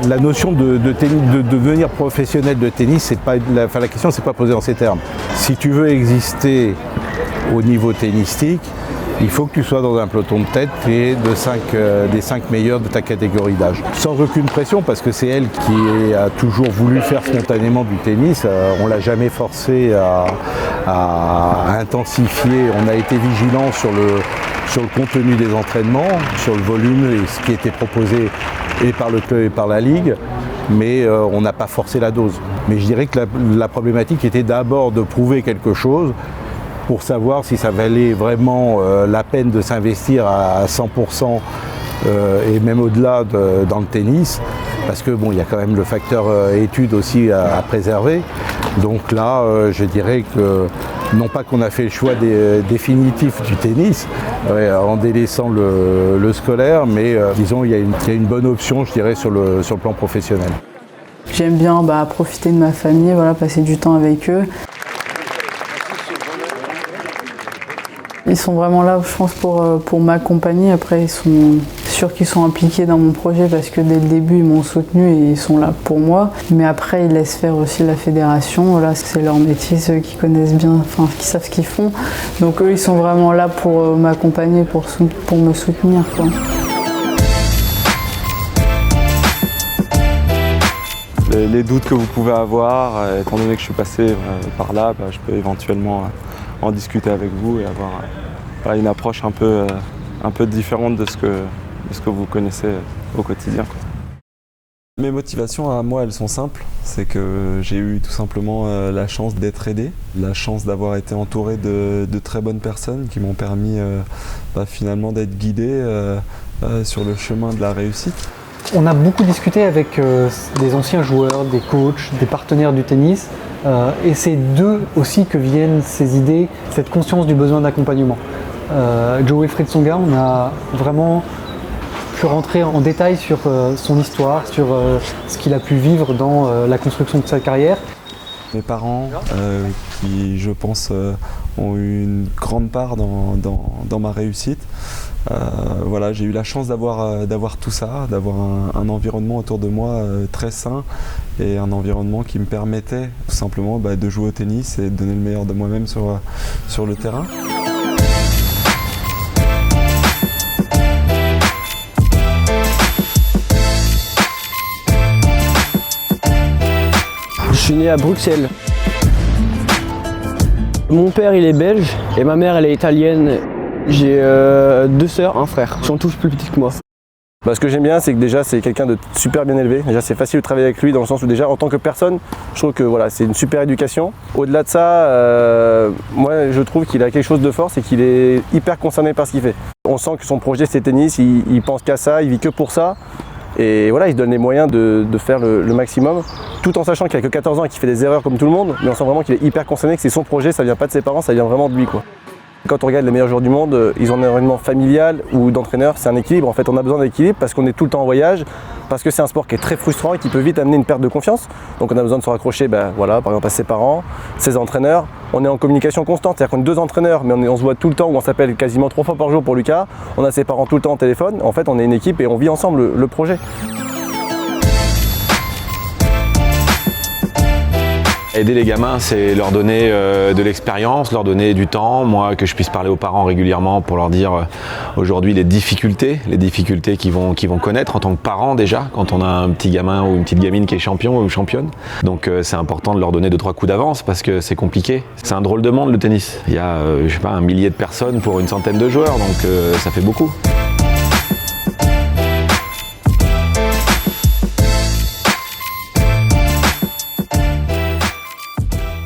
La notion de devenir professionnel de tennis, c'est pas, la question c'est pas posée dans ces termes. Si tu veux exister au niveau tennistique, il faut que tu sois dans un peloton de tête et des 5 meilleurs de ta catégorie d'âge. Sans aucune pression, parce que c'est elle qui a toujours voulu faire spontanément du tennis. On ne l'a jamais forcé à intensifier. On a été vigilant sur le contenu des entraînements, sur le volume et ce qui était proposé et par le club et par la ligue, mais on n'a pas forcé la dose. Mais je dirais que la problématique était d'abord de prouver quelque chose pour savoir si ça valait vraiment la peine de s'investir à 100% et même au-delà dans le tennis, parce que bon, il y a quand même le facteur études aussi à préserver. Donc là, je dirais que non pas qu'on a fait le choix définitif du tennis en délaissant le scolaire, mais disons il y a une bonne option, je dirais, sur le plan professionnel. J'aime bien profiter de ma famille, voilà, passer du temps avec eux. Ils sont vraiment là, je pense, pour m'accompagner. Après, ils sont sûrs qu'ils sont impliqués dans mon projet parce que dès le début, ils m'ont soutenu et ils sont là pour moi. Mais après, ils laissent faire aussi la fédération. Là, c'est leur métier, ceux qui connaissent bien, enfin, qui savent ce qu'ils font. Donc eux, ils sont vraiment là pour m'accompagner, pour me soutenir, quoi. Les doutes que vous pouvez avoir, étant donné que je suis passé par là, je peux éventuellement en discuter avec vous et avoir une approche un peu différente de ce que vous connaissez au quotidien. Mes motivations à moi, elles sont simples. C'est que j'ai eu tout simplement la chance d'être aidé, la chance d'avoir été entouré de très bonnes personnes qui m'ont permis finalement d'être guidé sur le chemin de la réussite. On a beaucoup discuté avec des anciens joueurs, des coachs, des partenaires du tennis. Et c'est d'eux aussi que viennent ces idées, cette conscience du besoin d'accompagnement. Joe-Wilfried Tsonga, on a vraiment pu rentrer en détail sur son histoire, sur ce qu'il a pu vivre dans la construction de sa carrière. Mes parents, qui je pense ont eu une grande part dans ma réussite. Voilà, j'ai eu la chance d'avoir tout ça, d'avoir un environnement autour de moi très sain et un environnement qui me permettait tout simplement de jouer au tennis et de donner le meilleur de moi-même sur le terrain. Je suis né à Bruxelles. Mon père il est belge et ma mère elle est italienne. J'ai 2 sœurs, un frère. Ils sont tous plus petits que moi. Ce que j'aime bien, c'est que déjà c'est quelqu'un de super bien élevé. Déjà c'est facile de travailler avec lui dans le sens où déjà en tant que personne, je trouve que voilà, c'est une super éducation. Au-delà de ça, moi je trouve qu'il a quelque chose de fort, c'est qu'il est hyper concerné par ce qu'il fait. On sent que son projet c'est tennis, il pense qu'à ça, il vit que pour ça. Et voilà, il se donne les moyens de faire le maximum, tout en sachant qu'il a que 14 ans et qu'il fait des erreurs comme tout le monde, mais on sent vraiment qu'il est hyper concerné, que c'est son projet, ça vient pas de ses parents, ça vient vraiment de lui, quoi. Quand on regarde les meilleurs joueurs du monde, ils ont un environnement familial ou d'entraîneur, c'est un équilibre. En fait, on a besoin d'équilibre parce qu'on est tout le temps en voyage, parce que c'est un sport qui est très frustrant et qui peut vite amener une perte de confiance. Donc on a besoin de se raccrocher, voilà, par exemple à ses parents, ses entraîneurs. On est en communication constante, c'est-à-dire qu'on est 2 entraîneurs, mais on se voit tout le temps, ou on s'appelle quasiment 3 fois par jour pour Lucas. On a ses parents tout le temps au téléphone. En fait, on est une équipe et on vit ensemble le projet. Aider les gamins, c'est leur donner de l'expérience, leur donner du temps, moi que je puisse parler aux parents régulièrement pour leur dire aujourd'hui les difficultés qu'ils vont connaître en tant que parents déjà, quand on a un petit gamin ou une petite gamine qui est champion ou championne. Donc c'est important de leur donner 2-3 coups d'avance parce que c'est compliqué. C'est un drôle de monde le tennis. Il y a 1 millier de personnes pour une centaine de joueurs, donc ça fait beaucoup.